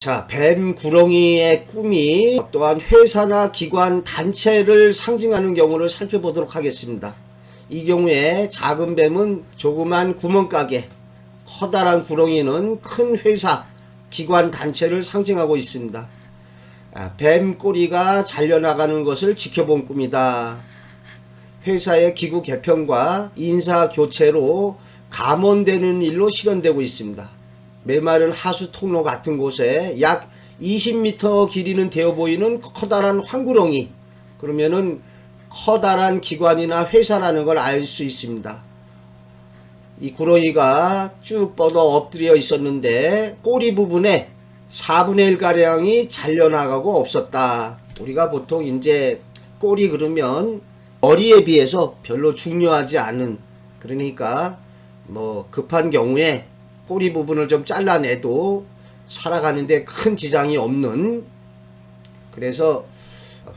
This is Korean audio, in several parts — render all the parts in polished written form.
자, 뱀 구렁이의 꿈이 또한 회사나 기관, 단체를 상징하는 경우를 살펴보도록 하겠습니다. 이 경우에 작은 뱀은 조그만 구멍가게, 커다란 구렁이는 큰 회사, 기관, 단체를 상징하고 있습니다. 뱀 꼬리가 잘려나가는 것을 지켜본 꿈이다. 회사의 기구 개편과 인사 교체로 감원되는 일로 실현되고 있습니다. 메마른 하수 통로 같은 곳에 약 20m 길이는 되어 보이는 커다란 황구렁이, 그러면은 커다란 기관이나 회사라는 걸 알 수 있습니다. 이 구렁이가 쭉 뻗어 엎드려 있었는데 꼬리 부분에 4분의 1가량이 잘려나가고 없었다. 우리가 보통 이제 꼬리 그러면 머리에 비해서 별로 중요하지 않은, 그러니까 뭐 급한 경우에 꼬리 부분을 좀 잘라내도 살아가는데 큰 지장이 없는, 그래서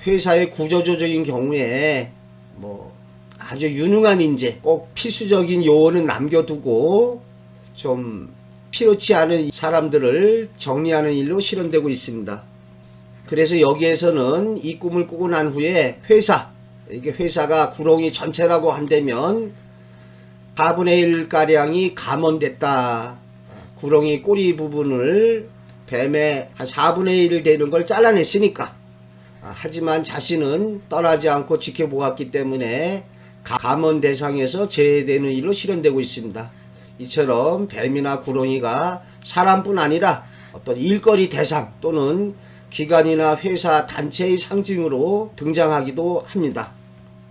회사의 구조조정인 경우에 뭐 아주 유능한 인재, 꼭 필수적인 요원은 남겨두고 좀 필요치 않은 사람들을 정리하는 일로 실현되고 있습니다. 그래서 여기에서는 이 꿈을 꾸고 난 후에 이게 회사가 구렁이 전체라고 한다면 4분의 1가량이 감원됐다. 구렁이 꼬리 부분을 뱀의 한 4분의 1 되는 걸 잘라냈으니까. 하지만 자신은 떠나지 않고 지켜보았기 때문에 감원 대상에서 제외되는 일로 실현되고 있습니다. 이처럼 뱀이나 구렁이가 사람뿐 아니라 어떤 일거리 대상 또는 기관이나 회사, 단체의 상징으로 등장하기도 합니다.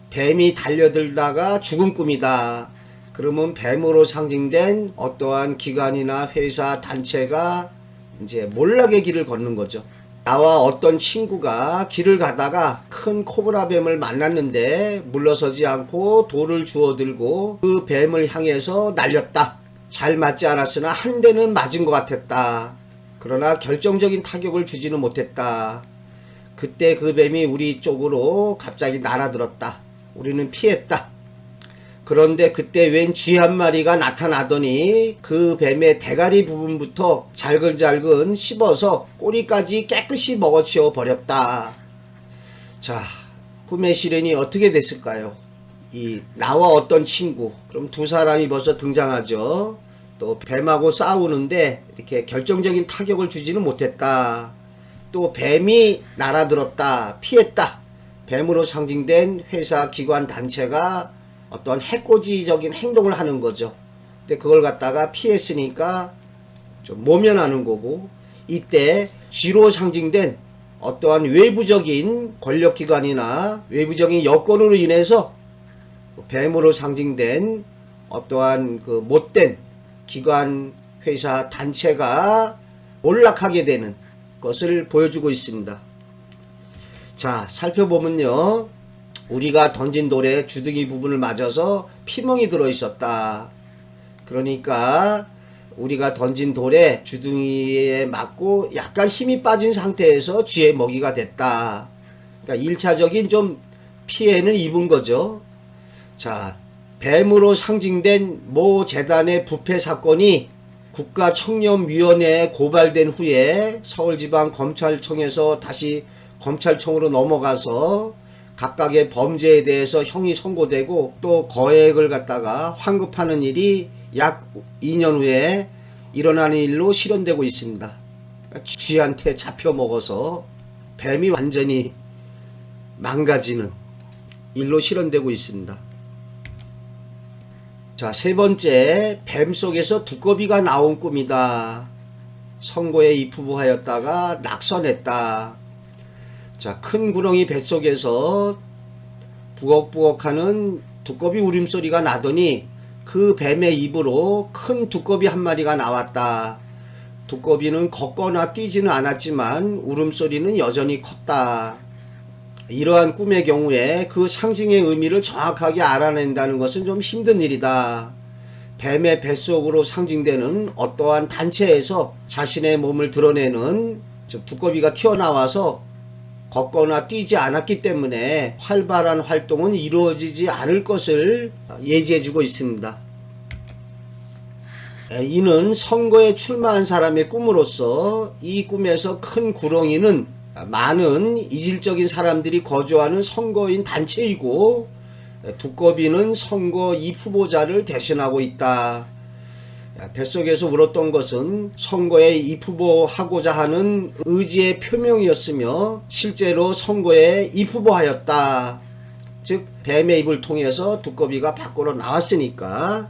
뱀이 달려들다가 죽은 꿈이다. 그러면 뱀으로 상징된 어떠한 기관이나 회사, 단체가 이제 몰락의 길을 걷는 거죠. 나와 어떤 친구가 길을 가다가 큰 코브라 뱀을 만났는데 물러서지 않고 돌을 주워들고 그 뱀을 향해서 날렸다. 잘 맞지 않았으나 한 대는 맞은 것 같았다. 그러나 결정적인 타격을 주지는 못했다. 그때 그 뱀이 우리 쪽으로 갑자기 날아들었다. 우리는 피했다. 그런데 그때 웬 쥐 한 마리가 나타나더니 그 뱀의 대가리 부분부터 잘근잘근 씹어서 꼬리까지 깨끗이 먹어치워 버렸다. 자, 꿈의 실현이 어떻게 됐을까요? 나와 어떤 친구, 그럼 두 사람이 벌써 등장하죠. 또 뱀하고 싸우는데 이렇게 결정적인 타격을 주지는 못했다. 또 뱀이 날아들었다. 피했다. 뱀으로 상징된 회사, 기관, 단체가 어떤 해코지적인 행동을 하는 거죠. 근데 그걸 갖다가 피했으니까 좀 모면하는 거고, 이때 쥐로 상징된 어떠한 외부적인 권력기관이나 외부적인 여건으로 인해서 뱀으로 상징된 어떠한 그 못된 기관, 회사, 단체가 몰락하게 되는 것을 보여주고 있습니다. 자, 살펴보면요. 우리가 던진 돌에 주둥이 부분을 맞아서 피멍이 들어있었다. 그러니까 우리가 던진 돌에 주둥이에 맞고 약간 힘이 빠진 상태에서 쥐의 먹이가 됐다. 그러니까 1차적인 좀 피해는 입은 거죠. 자, 뱀으로 상징된 모 재단의 부패 사건이 국가청렴위원회에 고발된 후에 서울지방검찰청에서 다시 검찰청으로 넘어가서 각각의 범죄에 대해서 형이 선고되고 또 거액을 갖다가 환급하는 일이 약 2년 후에 일어나는 일로 실현되고 있습니다. 쥐한테 잡혀 먹어서 뱀이 완전히 망가지는 일로 실현되고 있습니다. 자, 세 번째, 뱀 속에서 두꺼비가 나온 꿈이다. 선고에 입후보하였다가 낙선했다. 자, 큰 구렁이 뱃속에서 부걱부걱하는 두꺼비 울음소리가 나더니 그 뱀의 입으로 큰 두꺼비 한 마리가 나왔다. 두꺼비는 걷거나 뛰지는 않았지만 울음소리는 여전히 컸다. 이러한 꿈의 경우에 그 상징의 의미를 정확하게 알아낸다는 것은 좀 힘든 일이다. 뱀의 뱃속으로 상징되는 어떠한 단체에서 자신의 몸을 드러내는 두꺼비가 튀어나와서 걷거나 뛰지 않았기 때문에 활발한 활동은 이루어지지 않을 것을 예지해주고 있습니다. 이는 선거에 출마한 사람의 꿈으로서 이 꿈에서 큰 구렁이는 많은 이질적인 사람들이 거주하는 선거인 단체이고, 두꺼비는 선거 이 후보자를 대신하고 있다. 뱃속에서 울었던 것은 선거에 입후보하고자 하는 의지의 표명이었으며 실제로 선거에 입후보하였다. 즉 뱀의 입을 통해서 두꺼비가 밖으로 나왔으니까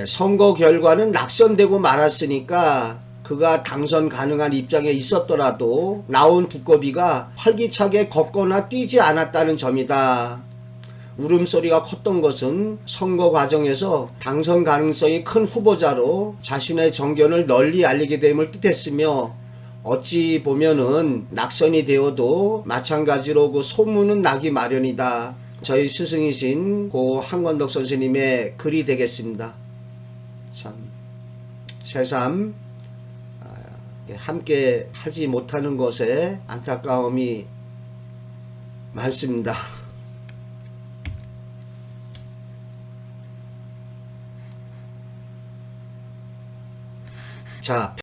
선거 결과는 낙선되고 말았으니까 그가 당선 가능한 입장에 있었더라도 나온 두꺼비가 활기차게 걷거나 뛰지 않았다는 점이다. 울음소리가 컸던 것은 선거 과정에서 당선 가능성이 큰 후보자로 자신의 정견을 널리 알리게 됨을 뜻했으며, 어찌 보면은 낙선이 되어도 마찬가지로 그 소문은 나기 마련이다. 저희 스승이신 고 한권덕 선생님의 글이 되겠습니다. 참 새삼 함께 하지 못하는 것에 안타까움이 많습니다. 자.